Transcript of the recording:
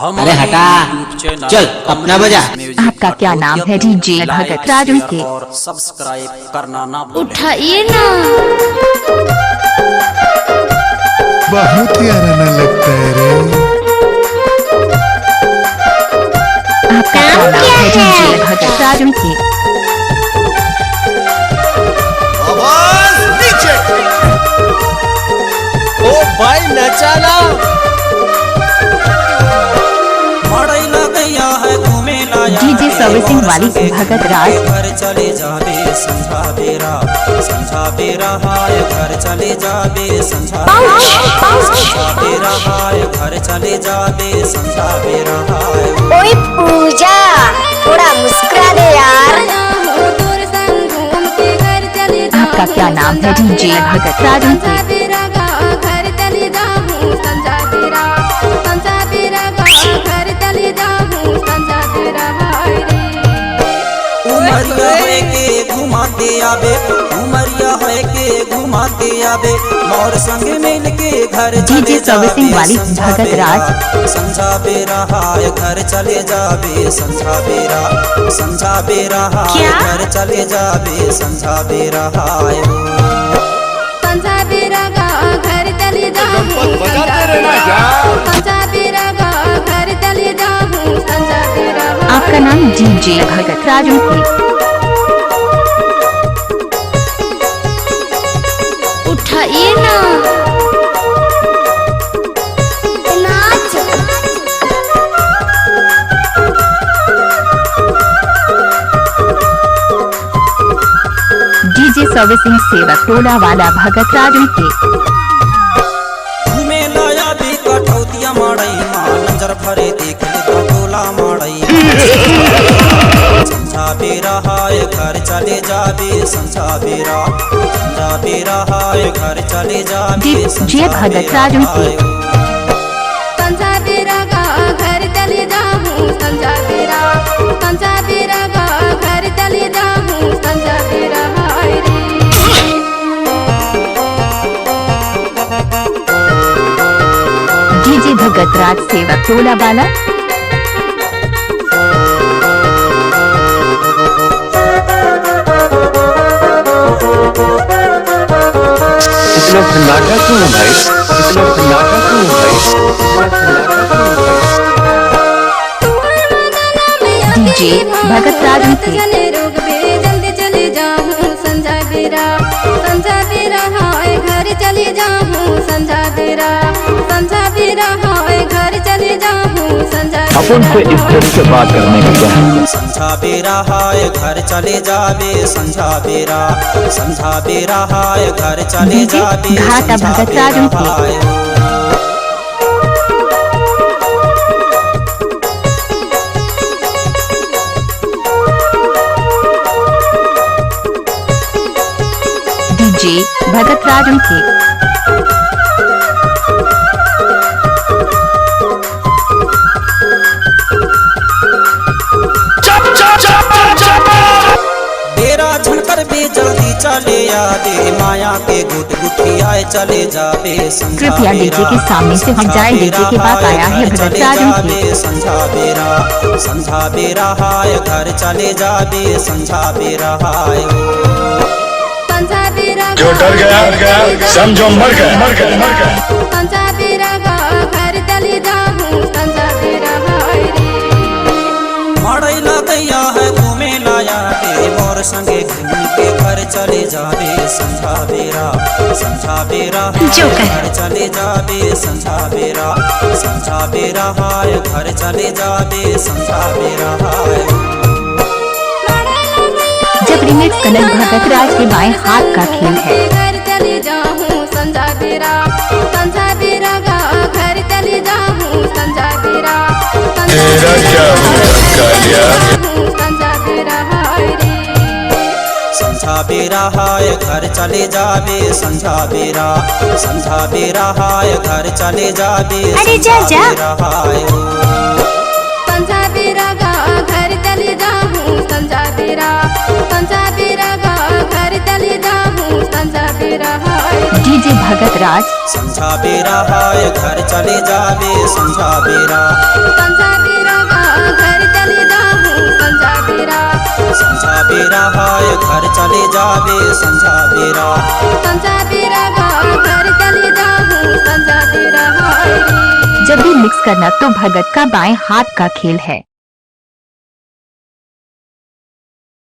अरे हटा, चल अपना बजा। आपका क्या नाम है? डीजे भगत राजू के। और सब्सक्राइब करना ना उठाइए ना। बहुत ही आना लगता है रे। आपका क्या नाम है? डीजे भगत राजू के। आवाज नीचे। ओ भाई नचाना। डीजे सर्विसिंग वाली भगत राज। घर चले जाबे समझा बेरा हाय घर चले जाबे समझा बेरा हाय घर चले जाबे समझा बेरा हाय। ओए पूजा, थोड़ा मुस्कुरा दे यार। आपका क्या नाम है? डीजे भगत राजू के। उमरिया है के घुमा दे आबे मोर संग मिल के घर डीजे सर्विसिंग वाली भगत राज। समझा बेरा हाय घर चले जाबे समझा बेरा हाय घर चले जाबे समझा बेरा हाय। आपका नाम डीजे भगत राजू के। उठाइए ना। नाच। डीजे सर्विसिंग सेवक टोला वाला भगत राजू के। घूमे लाया भी कठौतिया माड़ई माँ नजर भरे देख ले तो टोला माड़ई। समझा बेरा हाय घर चले जाबे समझा बेरा हाय घर चले जाबे डीजे भगत राजू के। डीजे भगत राज सेवक टोला वाला। इतना सन्नाटा क्यों है भाई? इतना सन्नाटा क्यों है भाई? इतना सन्नाटा क्यों है? डीजे भगत राजू के। जल्दी चले जाऊँ संझा बेरा हाय घर चले जाऊँ संझा बेरा हाय घर चले जाऊँ संझा। अपन से इस तरह से बात करने का क्या है? समझा बेरा हाय घर चले जाबे समझा बेरा हाय घर चले जाबे घाटा भगत राजू के। डीजे भगत राजू के। बेरा झनकर भी जल्दी चले आदे माया के गुट गुटियाए चले जाबे कृपया डीजे के सामने से हट जाए। डीजे के पास आया है भगत राजू के। समझा बेरा हाय घर चले जाबे समझा बेरा हाय। जो डर गया समझो मर गया। माड़ई लगैया है घूमे लाया बे मोर संगे घूम के घर चले जाबे समझा बेरा घर चले जाबे समझा बेरा हाय घर चले जाबे समझा बेरा हाय। जब रिमिक्स कलर भगत राज के बाएं हाथ का खेल है। घर चले जाऊँ संझा बेरा घर चले जाऊँ संझा बेरा। तेरा क्या हुआ कालिया? संझा बेरा हाय रे। समझा बेरा हाय घर चले जाबे समझा बेरा हाय घर चले जाबे अरे जा जा। हाय। संझा बेरा घर चले जाऊँ संझा बेरा घर चले जाऊँ संझा बेरा हाय। डीजे भगत राज। समझा बेरा हाय घर चले जाबे समझा बेरा। बेरा हाय घर चले जाबे संझा बेरा जब भी मिक्स करना तो भगत का बाएं हाथ का खेल है।